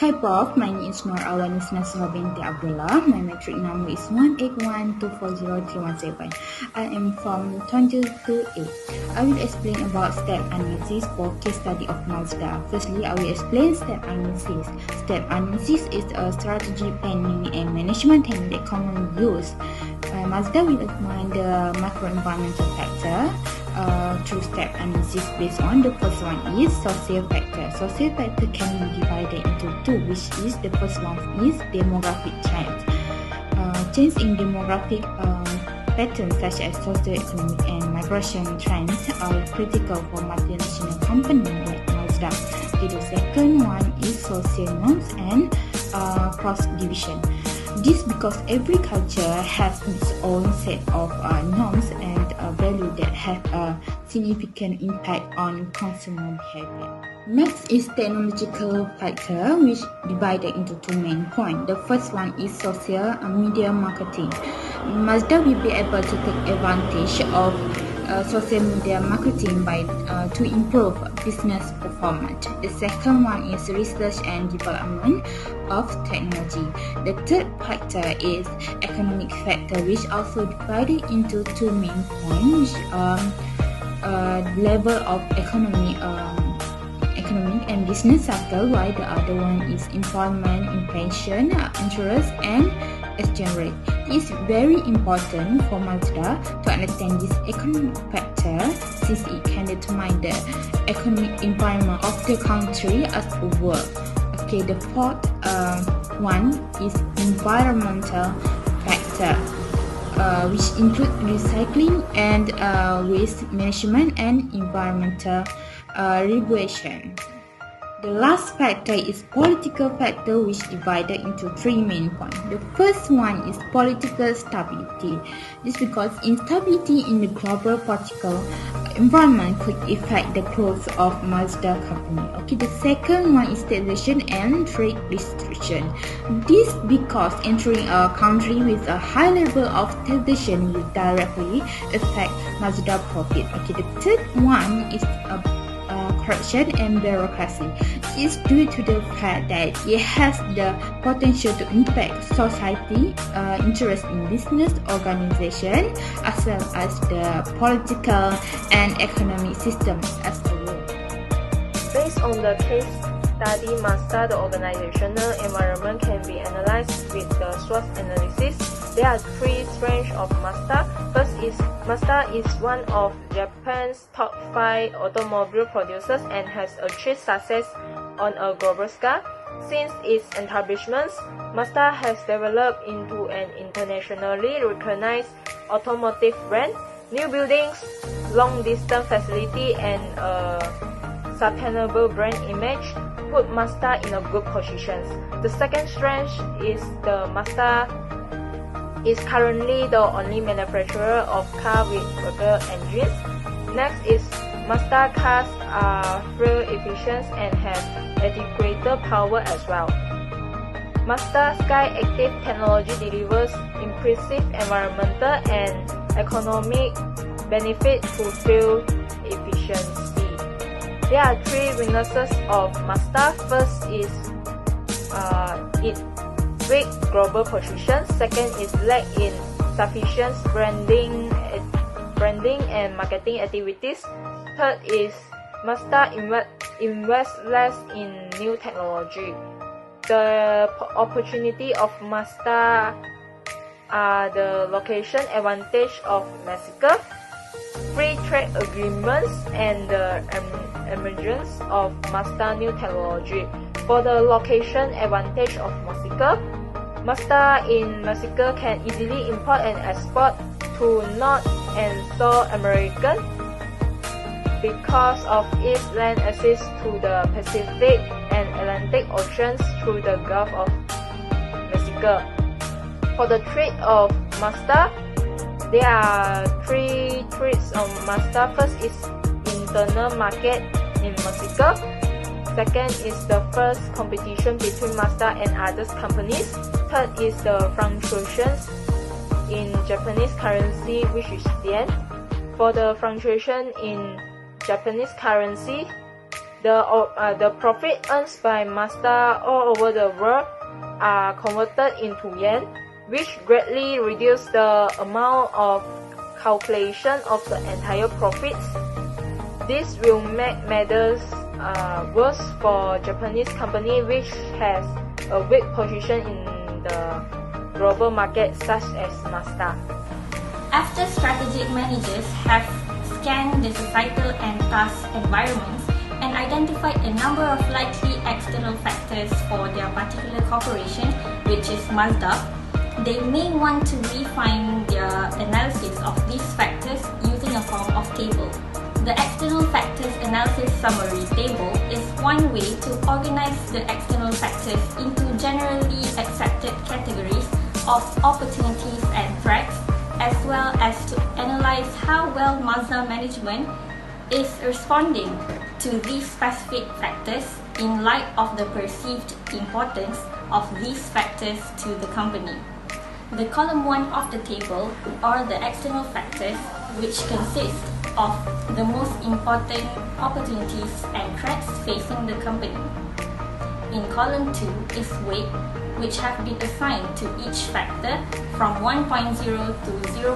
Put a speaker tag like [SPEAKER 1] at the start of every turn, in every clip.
[SPEAKER 1] Hi Prof, my name is Nur Alanisna Binti Abdullah. My metric number is 181240317. I am from Tanjung 28. I will explain about step analysis for case study of Mazda. Firstly, I will explain step analysis. Step analysis is a strategy planning and management technique that commonly used. Mazda will examine the macro-environmental factor through step analysis based on the first one is social factor. Social factor can be divided into two, which is the first one is demographic trends. Change in demographic patterns such as socio-economic and migration trends are critical for multinational companies like Mazda. The second one is social norms and cross-division. This because every culture has its own set of norms and values that have a significant impact on consumer behavior. Next is technological factor, which divided into two main points. The first one is social media marketing. Mazda will be able to take advantage of social media marketing to improve business performance. The second one is research and development of technology. The third factor is economic factor, which also divided into two main points, level of economic and business cycle, while the other one is employment, inflation, interest, and exchange rate. It's very important for Mazda to understand this economic factor since it can determine the economic environment of the country as a whole. Okay, the fourth one is environmental factor, which include recycling and waste management and environmental regulation. The last factor is political factor, which divided into three main points. The first one is political stability. This because instability in the global political environment could affect the growth of Mazda company. Okay, the second one is taxation and trade restriction. This because entering a country with a high level of taxation will directly affect Mazda profit. Okay, the third one is corruption and bureaucracy. This is due to the fact that it has the potential to impact society, interest in business organization, as well as the political and economic system as a whole.
[SPEAKER 2] Based on the case study Mazda, the organizational environment can be analyzed with the SWOT analysis. There are three strengths of Mazda. First is Mazda is one of Japan's top 5 automobile producers and has achieved success on a global scale. Since its establishment, Mazda has developed into an internationally recognized automotive brand. New buildings, long-distance facility, and a sustainable brand image put Mazda in a good position. The second strength is the Mazda is currently the only manufacturer of cars with water engines. Next is Mazda cars are fuel efficient and have adequate power as well. Mazda Sky Active technology delivers impressive environmental and economic benefit to fuel efficiency. There are three weaknesses of Mazda. First is its weak global position. Second is lack in sufficient branding and marketing activities. Third is Mazda invest less in new technology. The opportunity of Mazda are the location advantage of Mexico, free trade agreements, and the emergence of Mazda new technology. For the location advantage of Mexico, Mazda in Mexico can easily import and export to North and South America because of its land access to the Pacific and Atlantic Oceans through the Gulf of Mexico. For the trade of Mazda, there are three threats of Mazda. First is internal market in Mexico. Second is the first competition between Mazda and other companies. Third is the fluctuations in Japanese currency, which is yen. For the fluctuation in Japanese currency, The profit earned by Mazda all over the world are converted into yen, which greatly reduce the amount of calculation of the entire profits. This will make matters worse for Japanese company which has a weak position in the global market such as Mazda.
[SPEAKER 3] After strategic managers have scanned the societal and task environments and identified a number of likely external factors for their particular corporation, which is Mazda, they may want to refine their analysis of these factors using a form of table. The external factors analysis summary table is one way to organize the external factors into generally accepted categories of opportunities and threats, as well as to analyze how well Mazda management is responding to these specific factors in light of the perceived importance of these factors to the company. The column 1 of the table are the external factors, which consist of the most important opportunities and threats facing the company. In column 2 is weight, which have been assigned to each factor from 1.0 to 0.0,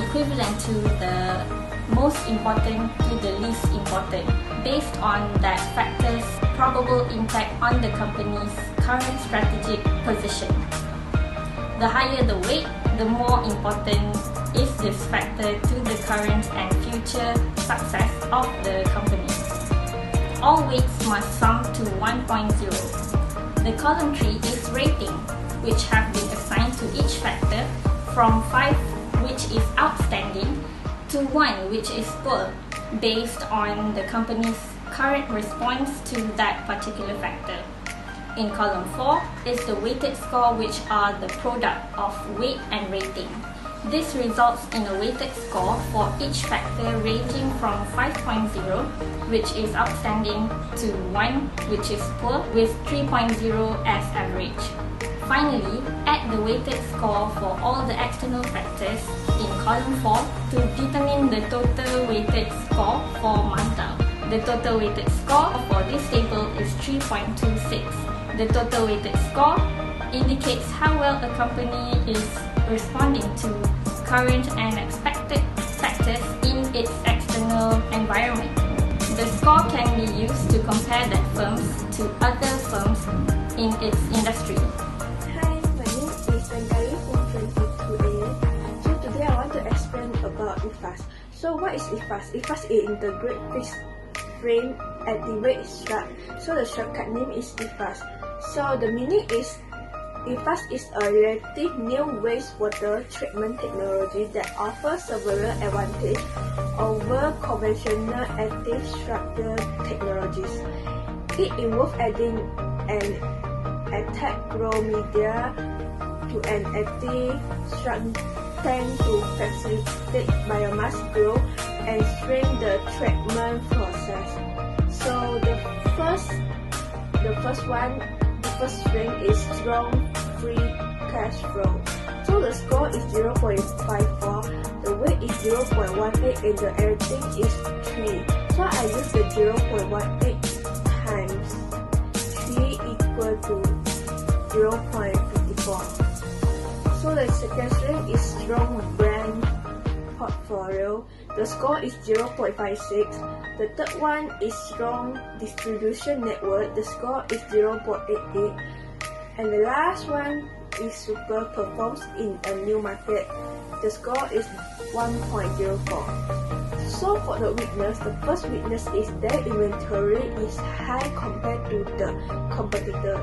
[SPEAKER 3] equivalent to the most important to the least important, based on that factor's probable impact on the company's current strategic position. The higher the weight, the more important is this factor to the current and future success of the company. All weights must sum to 1.0. The column 3 is rating, which have been assigned to each factor from 5, which is outstanding, to 1, which is poor, based on the company's current response to that particular factor. In column 4 is the weighted score, which are the product of weight and rating. This results in a weighted score for each factor ranging from 5.0, which is outstanding, to 1, which is poor, with 3.0 as average. Finally, add the weighted score for all the external factors in column 4 to determine the total weighted score for Mazda. The total weighted score for this table is 3.26. The total weighted score indicates how well a company is responding to current and expected factors in its external environment. The score can be used to compare that firms to other firms in its industry.
[SPEAKER 4] Hi, my name is Shangri-La from BFT338. So today I want to explain about IFAS. So what is IFAS? IFAS is Integrate Fixed Frame Activate Strut. So the shortcut name is IFAS. So the meaning is IFAS is a relative new wastewater treatment technology that offers several advantages over conventional active structure technologies. It involves adding an attack grow media to an active structure tank to facilitate biomass growth and strengthen the treatment process. So the first strength is strong free cash flow. So the score is 0.54, the weight is 0.18 and the rating is 3. So I use the 0.18 times 3 equal to 0.54. So the second strength is strong brand portfolio. The score is 0.56. The third one is strong distribution network. The score is 0.88. And the last one is super performs in a new market. The score is 1.04. So for the weakness, the first weakness is their inventory is high compared to the competitor.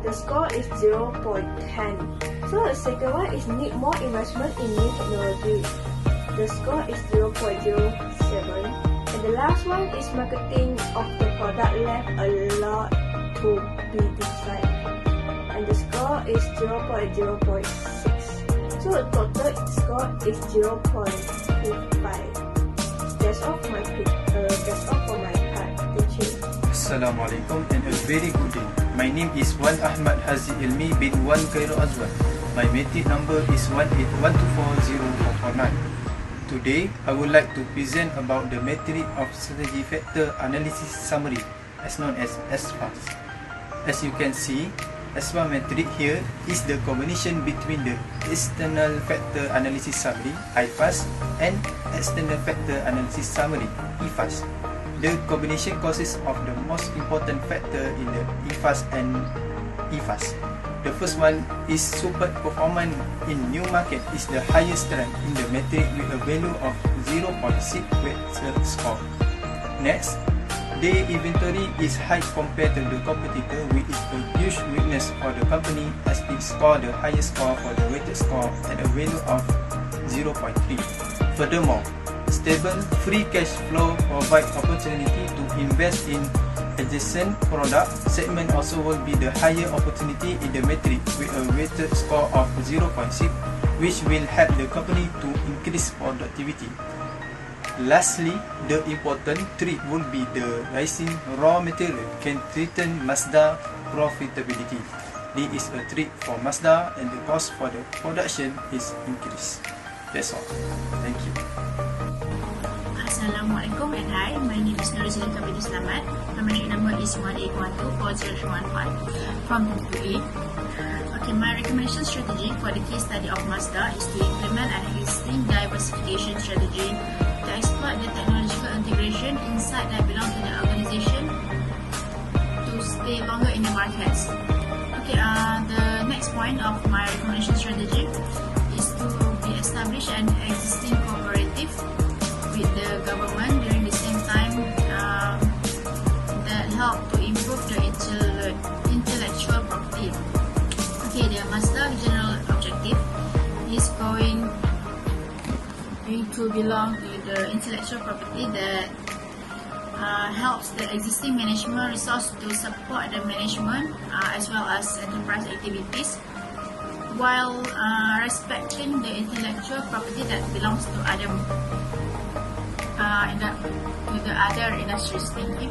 [SPEAKER 4] The score is 0.10. So the second one is need more investment in new technology. The score is 0.07. And the last one is marketing of the product left a lot to be desired. And the score is 0.06. So the total score is 0.25. That's all for my part. Thank you.
[SPEAKER 5] Assalamualaikum and a very good day. My name is Wan Ahmad Hazi Ilmi bin Wan Cairo Azwan. My metric number is 181240449. Today, I would like to present about the method of strategy factor analysis summary, as known as SFAS. As you can see, SFAS method here is the combination between the external factor analysis summary (IFAS) and external factor analysis summary (EFAS). The combination consists of the most important factor in the IFAS and EFAS. The first one is super performance in new market is the highest strength in the metric with a value of 0.6 weighted score. Next, the inventory is high compared to the competitor, which is a huge weakness for the company as it scored the highest score for the weighted score at a value of 0.3. Furthermore, stable free cash flow provide opportunity to invest in adjacent product segment also will be the higher opportunity in the metric with a weighted score of 0.6, which will help the company to increase productivity. Lastly, the important trick will be the rising raw material can threaten Mazda profitability. This is a trick for Mazda and the cost for the production is increased. That's all. Thank you.
[SPEAKER 6] Assalamualaikum and hi, my name is Nurizulin Kabidi Slamat. My management number is 181240315 from 238. Okay, my recommendation strategy for the case study of Mazda is to implement an existing diversification strategy to exploit the technological integration inside that belong to the organization to stay longer in the markets. Okay, the next point of my recommendation strategy is to be established an existing cooperative with the government during the same time that help to improve the intellectual property. Okay, the Mazda general objective is going to belong to the intellectual property that helps the existing management resource to support the management as well as enterprise activities, while respecting the intellectual property that belongs to other industries. Thank you.